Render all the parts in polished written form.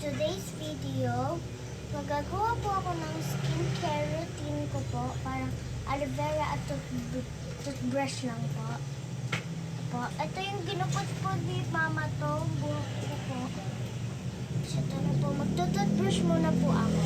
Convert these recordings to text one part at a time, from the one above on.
today's video, magagawa po ako ng skincare routine ko po. Parang aloe vera at toothbrush lang po. Ito yung ginupot po ni mama to. Buhok ko po. So ito na po. Magtutoothbrush muna po ako.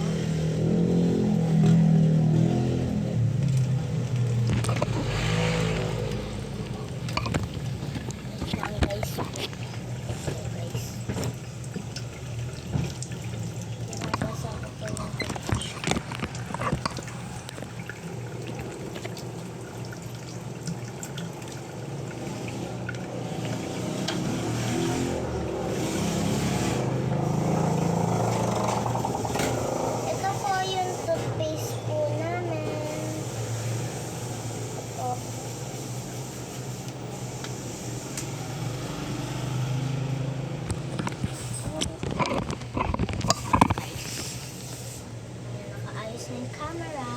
Camera.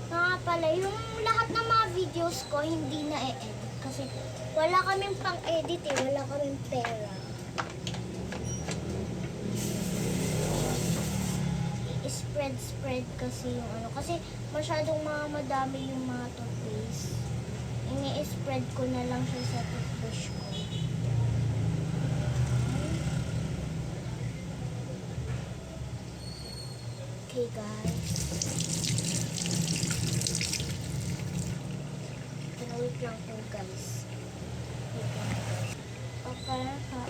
Nga pala, yung lahat ng mga videos ko hindi na e-edit kasi wala kaming pang-edit eh, wala kaming pera. I-spread kasi yung ano, kasi masyadong madami yung mga toothpaste. Ini-spread ko na lang siya sa toothbrush ko. Okay guys. Wait lang po guys. Okay ha.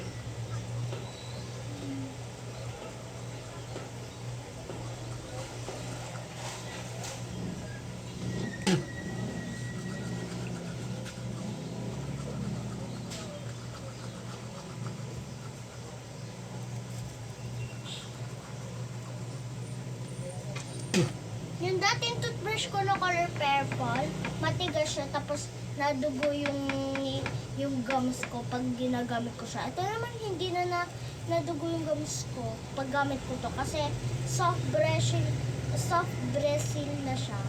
Yung dating toothbrush ko na color purple, matigas siya tapos nadugo yung gums ko pag ginagamit ko siya. Ito naman hindi na nadugo yung gums ko pag gamit ko to kasi soft brushing na siya.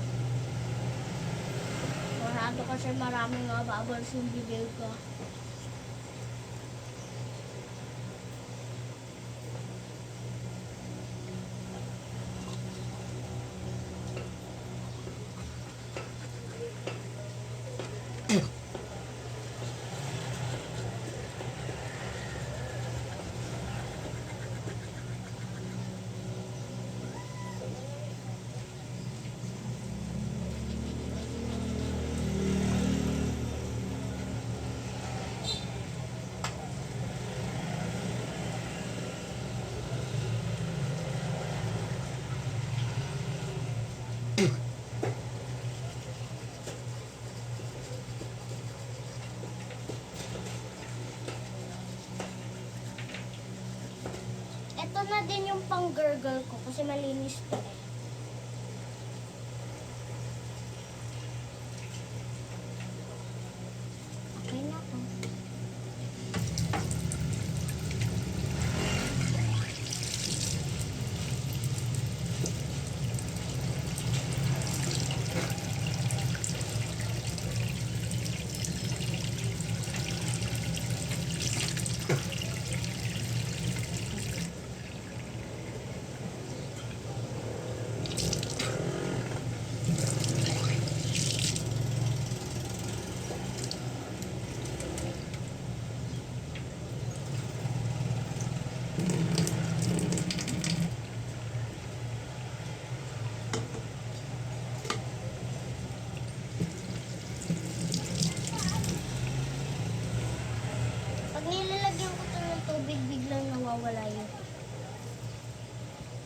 Marado kasi maraming bubbles yung bibig ko. Ito na din yung pang-gurgle ko kasi malinis to eh. Okay na po. Pag nilalagyan ko ito ng tubig, biglang nawawala yun.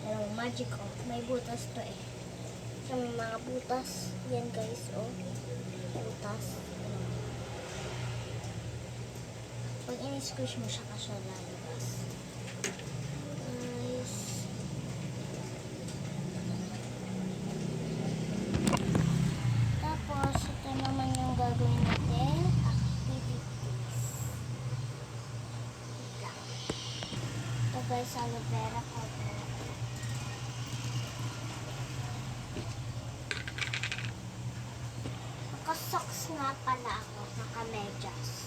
Pero magic oh, may butas to eh. So, may mga butas. Yan guys, oh. Butas. Pag in-squish mo siya kasi lalabas. Guys. Tapos, ito naman yung gagawin natin. Activities. Ito guys, aloe vera ko. nga pala ako, naka-medyas.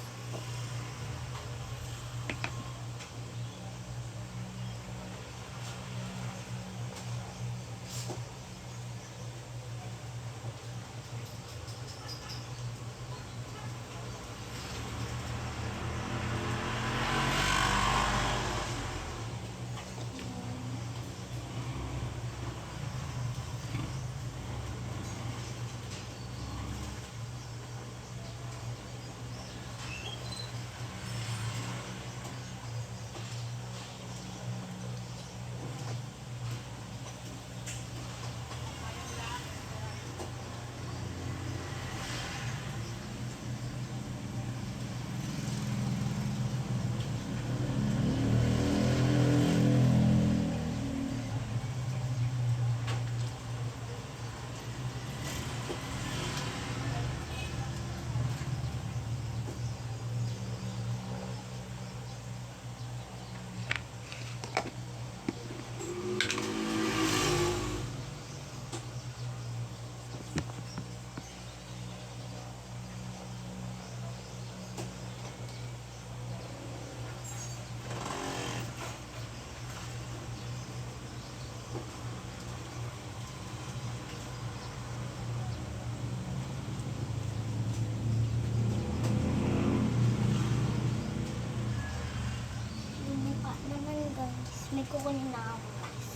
May kukunin na ako, guys.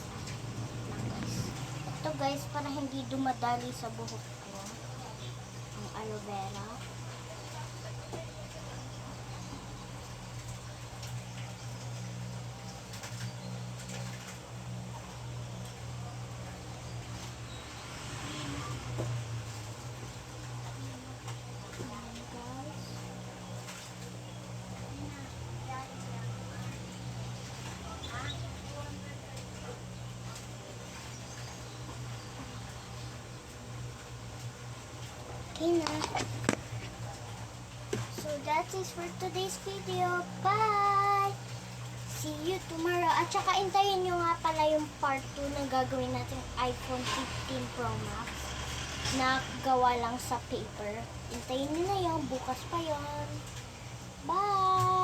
Ito, guys, para hindi dumadali sa buhok ko. Ang aloe vera. Okay na. So that is for today's video. Bye! See you tomorrow. At saka intayin nyo nga pala yung part 2 na gagawin natin iPhone 15 Pro Max na gawa lang sa paper. Intayin nyo na yun. Bukas pa yon. Bye!